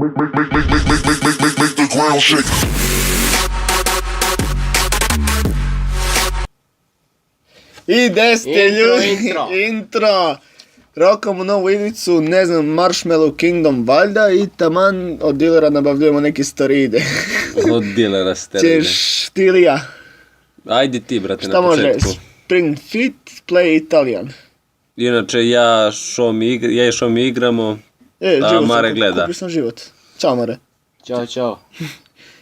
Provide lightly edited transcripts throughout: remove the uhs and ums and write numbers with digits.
Make the ground shake. I gde ste ljudi? Intro. Intro. Rokamo novu igricu, ne znam, Marshmallow Kingdom valjda i taman od dilera nabavljujemo neke steroide. Od dilera steroide. Ćeš ti ili ja? Ajde ti, brate, Šta na može? početku. Spring Fit, Play Italian. Inače, ja i Šomi igramo, a život Mare sam, gleda. kupio sam život. Ćao Mare. Ćao, čao.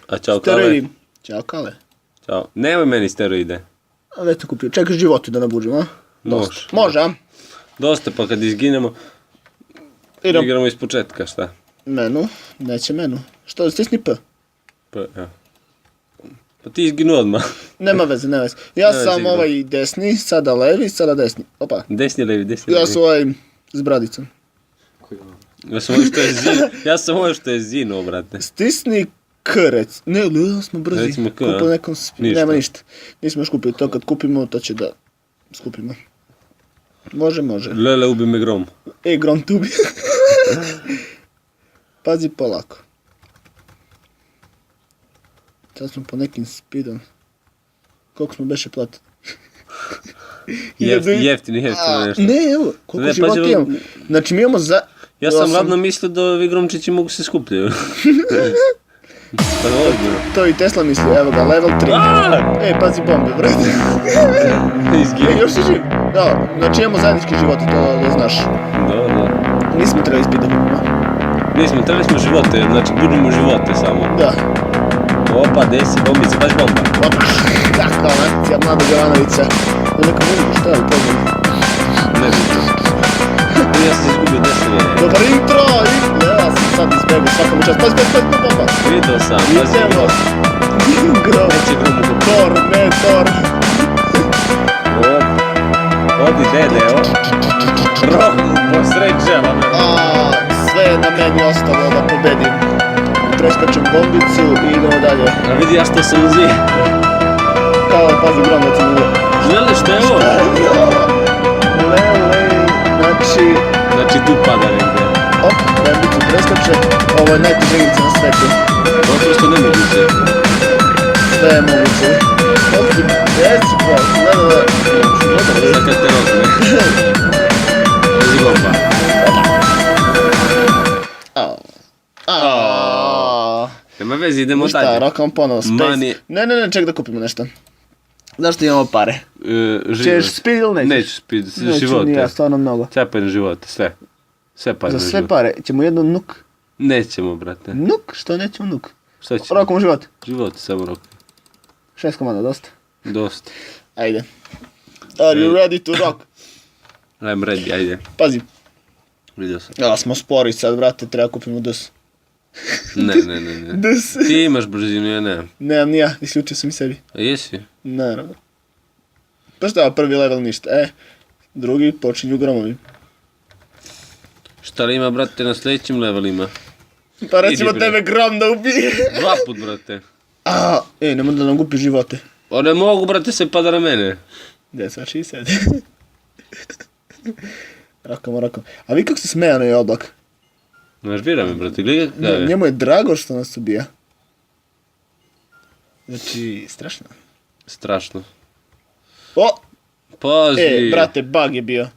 A čao Kale. Steroidi. Ćao Kale. Ćao. Nemoj meni steroide. A već sam kupio. Čekaj životu da nabuđem, a? Može. Može, a? Dosta, pa kad izginemo, Idem. igramo iz početka, šta? Menu. Neće menu. Što, stisni P? Pa, ja. Pa ti izginu odmah. Nema veze, nema veze. Ja Ne, sam sigurno. ovaj desni, sada levi, sada desni. Opa. Desni levi, desni Ja levi. sam ovaj s bradicom. Ja sam ovo što je zino, brate. Stisni krec. Ne, ja smo brzi. Recimo K, Kupili a? nekom Ništa. Nema ništa. Nismo još kupili to, kad kupimo, to će da skupimo. Može. Lele, ubi me grom. Grom tubi. Pazi polako. Sad smo po nekim speedom. Koliko smo beše platili? Jeftini nešto. Ne, evo, koliko Ne, života pazi, imamo. Znači mi imamo za... Ja sam ladno mislio da ovi gromčići mogu se skupljaju. Pa ozbiljno. To i Tesla misli, evo ga, level 3. Pazi bombe, brate. Izginu. Još si živ. Da, znači imamo zajednički život, to da znaš. Da. Nismo trebali ispiti da kupimo. Nismo, trebali smo živote, znači budemo živote samo. Da. Opa, desi, bombice, baš bomba. Opa, kakva akcija, mlada Jovanovića. Da neka muziku, šta je li pozdravim? Ne vidim. Ja sam izgubio desanje. Dobar intro! Ja sam sad izbegao svakom čast. Pazi, bomba! Vidio sam, pazi. Idemo! Grom. Neće grom u gotovo. Thor, ne Thor. Odi dede, o. Rok, posređava me. Sve je na meni ostalo da pobedim. Preskačem bombicu i idemo dalje. A vidi ja što sam uzi. Kao, pazi, grom, da ti mi... Žele, što je ovo? Znači, Tu pada negdje. op, bombicu preskače. Ovo je najteža igrica na svetu. To je prosto nemoguće. Sve je moguće. Op, desi, pa, gledaj. Sad kad te rokne. Pazi bomba. Nema vezi, idemo Šta, dalje. rokam ponovo, space. Mani. Ne, ček da kupimo nešto. Zašto imamo pare? Češ speed ili nećeš? Neću speed, Neću, živote. nije, stvarno mnogo. Ćapaj na živote, sve. Sve pare Za na sve živote. pare, ćemo jedno nuk. Nećemo, brate. Nuk? Što nećemo nuk? Šta ćemo? Rokom život. Život, samo rok. 6 komada, dosta. Dosta. Ajde. Are you ready to rock? I'm ready, ajde. Pazi. Vidio sam. Ja, smo spori sad, brate, treba kupimo DS. Ne. DS. Ti imaš brzinu, ja nemam. Nemam ni ja, isključio sam i sebi. A jesi? Naravno. Pa šta, prvi level ništa, drugi počinju gromovi. Šta li ima, brate, na sljedećim levelima? Pa recimo Idi, bre. tebe grom da ubije. 2 put, brate. Nemoj da nam gubi živote. O, ne mogu, brate, se pada na mene. Gdje sva 60? Rakamo. A vi kako se smeja na oblak? Nervira me, brate, gledaj kakav je. Njemu je drago što nas ubija. Znači, strašno. Strašno. O! Pazi. Brate, bug je bio.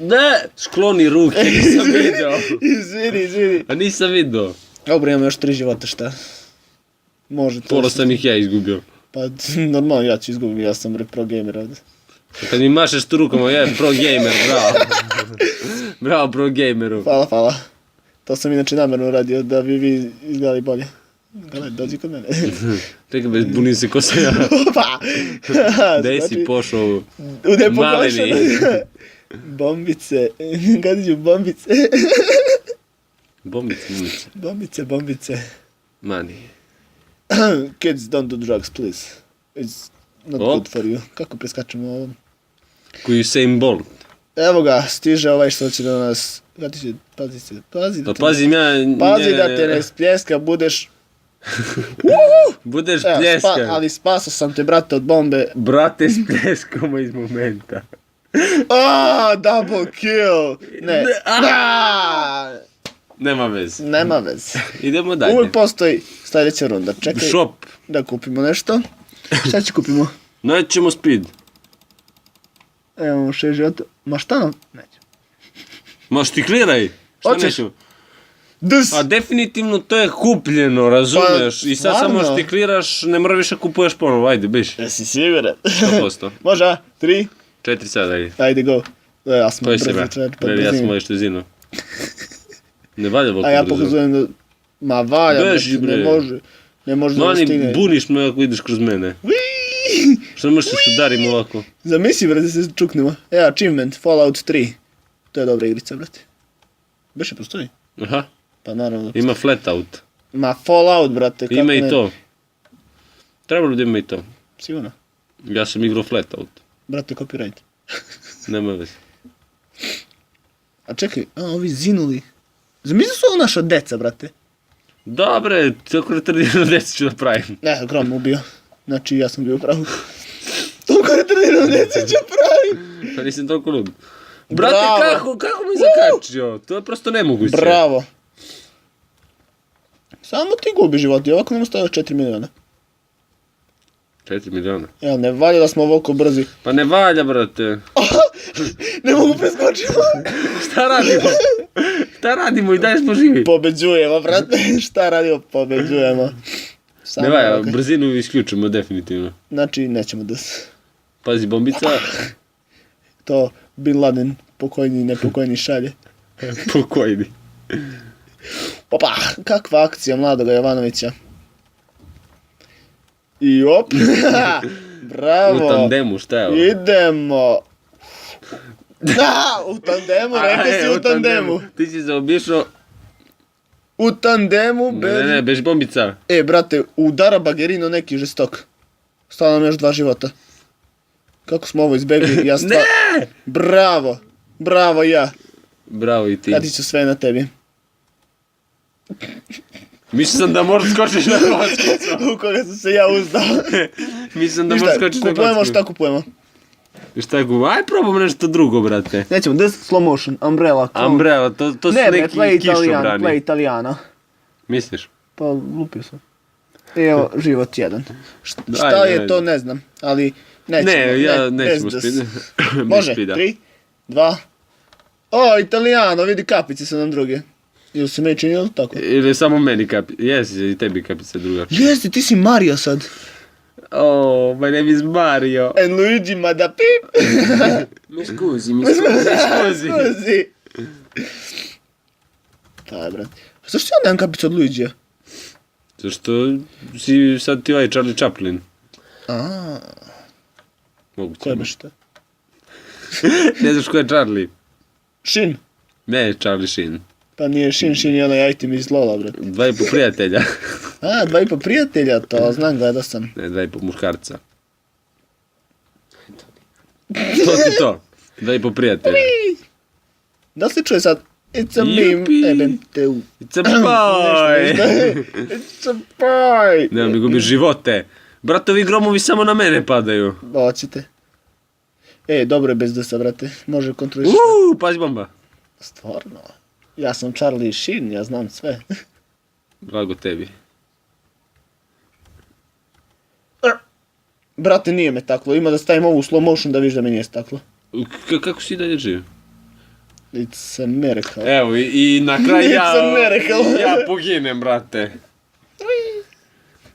Ne! Skloni ruke, nisam vidio. Izvini. A nisam vidio. Dobro, imamo još 3 života, šta? Može to. Pola sam ih ja izgubio. Pa, normalno, ja ću izgubiti, ja sam pro gamer ovdje. Kad mi mašeš tu rukama, ja je pro gamer, bravo. Bravo pro gameru. Hvala. To sam inače namjerno uradio da bi vi izgledali bolje. Gledaj, dođi kod mene. Čekaj, bez bunim se ko sam ja. Opa! Gdje si Znači, pošao? Ude Maleni. Bombice. Kad iđu bombice. Bombice. Mani. Kids don't do drugs, please. It's not O. good for you. Kako preskačemo ovo? Koji Usain Bolt. Evo ga, stiže ovaj što će da nas... Pazi da Pa te... pazim ja... Pazi da te ne spljeska, budeš... Budeš Evo, pljeska. ali spasao sam te, brate, od bombe. Brate, s pljeskama iz momenta. Double kill! Ne. Nema veze. Nema veze. Idemo dalje. Uvijek postoji sljedeća runda. Čekaj Shop. da kupimo nešto. Šta će kupimo? Nećemo speed. Evo 6 života. Ma šta nam? Neće. Ma štikliraj. Šta Hoćeš? nećemo? Ds! A definitivno to je kupljeno, razumiješ? I sad stvarno? samo štikliraš, ne mora više kupuješ ponovo, ajde, biš. Jesi siguran? 100%. Može, a? 3? 4 sada, ajde. Ajde, go. Ja sam Koji si brzo ba? čovječ, pa Ja brzini. sam možeš tezinu. Ne valja volko A ja brzo. pokazujem da... Ma valja, Beži, znači, ne bre. može. Ne može da Mani, stigne. buniš me ako ideš kroz mene. Što ne možeš se udarim ovako? Zamisli, brate, se čuknemo. Evo, achievement, Fallout 3. To je dobra igrica, brate. Beše postoji? Aha, Pa naravno. ima flatout. Ma Fallout, brate. Ima kako i ne? to. Trebalo da ima i to. Sigurno. Ja sam igrao flatout. Brate, copyright. Nema veze. A čekaj, ovi zinuli. Zamisli su ovo naša deca, brate. Dobre, tako retardirano djecu ću da pravim. Ne, Grom ubio. Znači, ja sam bio pravo. Toliko retardirano djeca ću pravim. Pa nisam toliko lud. Brate, Bravo. kako mi zakačio? To je prosto nemoguće. Bravo. Samo ti gubi život i ovako nam ostaje 4 miliona. 4 miliona. Jel, ne valja da smo ovoliko brzi. Pa ne valja, brate. Ne mogu preskočiti. Šta radimo? Šta radimo i daj smo živi? Pobeđujemo, brate. Šta radimo? Pobeđujemo. Samo Ne valja, ovako. brzinu isključimo definitivno. Znači, nećemo da Pazi, bombica. to Bin Laden pokojni i nepokojni šalje. Pokojni. Opa, kakva akcija mladoga Jovanovića. I op. Bravo. U tandemu, šta je ovo? Idemo. Da, u tandemu, rekao si u tandemu. Ti si zaobišao. U tandemu, bez... Ne, bež bombica. E, brate, udara Bagerino neki žestok. Stalo nam još 2 života. Kako smo ovo izbegli? Ja Ne! Bravo. Bravo ja. Bravo i ti. Radit ću sve na tebi. Mislio sam da možeš skočiš na kockicu. U koga sam se ja uzdao. Mislim da Ništa, možeš skočiš na kupujemo kockicu. šta kupujemo. Šta je guba? Aj probamo nešto drugo, brate. Nećemo, this slow motion, umbrella. Umbrella, to su Ne, bre, neki play Italian, kišobrani. play Italijana. Misliš? Pa, lupio sam. Evo, život jedan. Šta Ajde, je ajde. to, ne znam, ali nećemo. Ne, ja nećemo bez speed. Može, 3, 2. O, Italijano, vidi kapice su nam druge. Ili se meni činilo tako? Ili samo meni kapica. Jesi, i tebi kapica druga. Jesi, ti si Mario sad. Oh, my name is Mario. And Luigi mada pip. Mi skuzi. Scusi. Taj, brat. A zašto ja nemam kapicu od Luigija? Zašto si sad ti ovaj Charlie Chaplin? A, Moguće. ko je baš to? Ne znaš ko je Charlie? Shin. Ne, Charlie Sheen. Pa nije Shin je onaj item iz Lola, brat. 2,5 prijatelja. A, 2,5 prijatelja, to znam, gledao sam. Ne, 2,5 muškarca. To ti to. 2,5 prijatelja. Da li se čuje sad? It's a meme. Jupi. Ebem te u... It's a boy! It's a boy! Nemam mi gubiš živote. Bratovi gromovi samo na mene padaju. Hoćete. E, dobro je bez desa, brate. Može kontroliš. Pazi bomba. Stvarno. Ja sam Charlie Sheen, ja znam sve. Blago tebi. Brate, nije me taklo. Ima da stavim ovu slow motion da vidiš da me nije staklo. Kako si dalje živ? It's a miracle. Evo, i na kraju ja, It's a miracle. ja poginem, brate.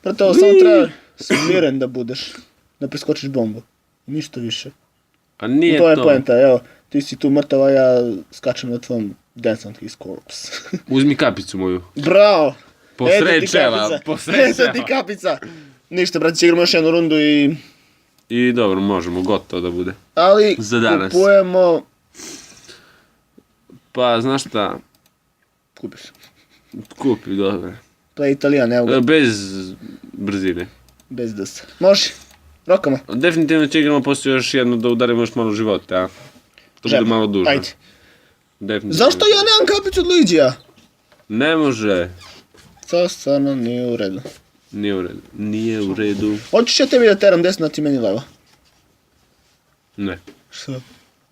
Brate, ovo samo treba smiren da budeš. Da preskočiš bombu. Ništa više. A nije To je to. poenta, evo. Ti si tu mrtav, a ja skačem na tvom Dance on his corpse. Uzmi kapicu moju. Bravo! Posred Eto ti čela, kapica. posred Eto čela. ti kapica. Ništa, brate, igramo još jednu rundu i... I dobro, možemo, gotovo da bude. Ali Za danas. kupujemo... Pa, znaš šta? Kupiš. Kupi, dobro. Play Italian, evo ga. Bez brzine. Bez desa. Može. Rokamo. Definitivno će igramo poslije još jedno da udarimo još malo života, a? To bude malo duže. Ajde. Definitivno. Zašto ja nemam kapicu od Luigija? Ne može. To stvarno nije u redu. Nije u redu. Nije u redu. Hoćeš ja tebi da teram desno, a ti meni levo? Ne. Što?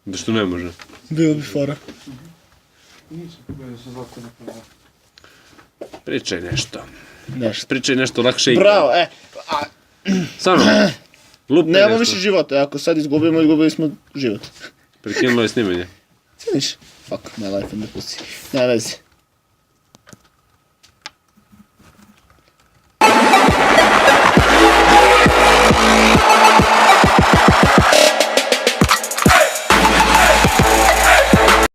Da što ne može. Bilo bi fora. Nisam, gledao sam ovako na pravo. Pričaj nešto. Nešto. Pričaj nešto lakše igre. Bravo, Stvarno. Lupi nemamo nešto. više života, ako sad izgubimo, izgubili smo život. Prekinulo je snimanje. Vidiš? Fuck, my life in the pussy. Ne vezi.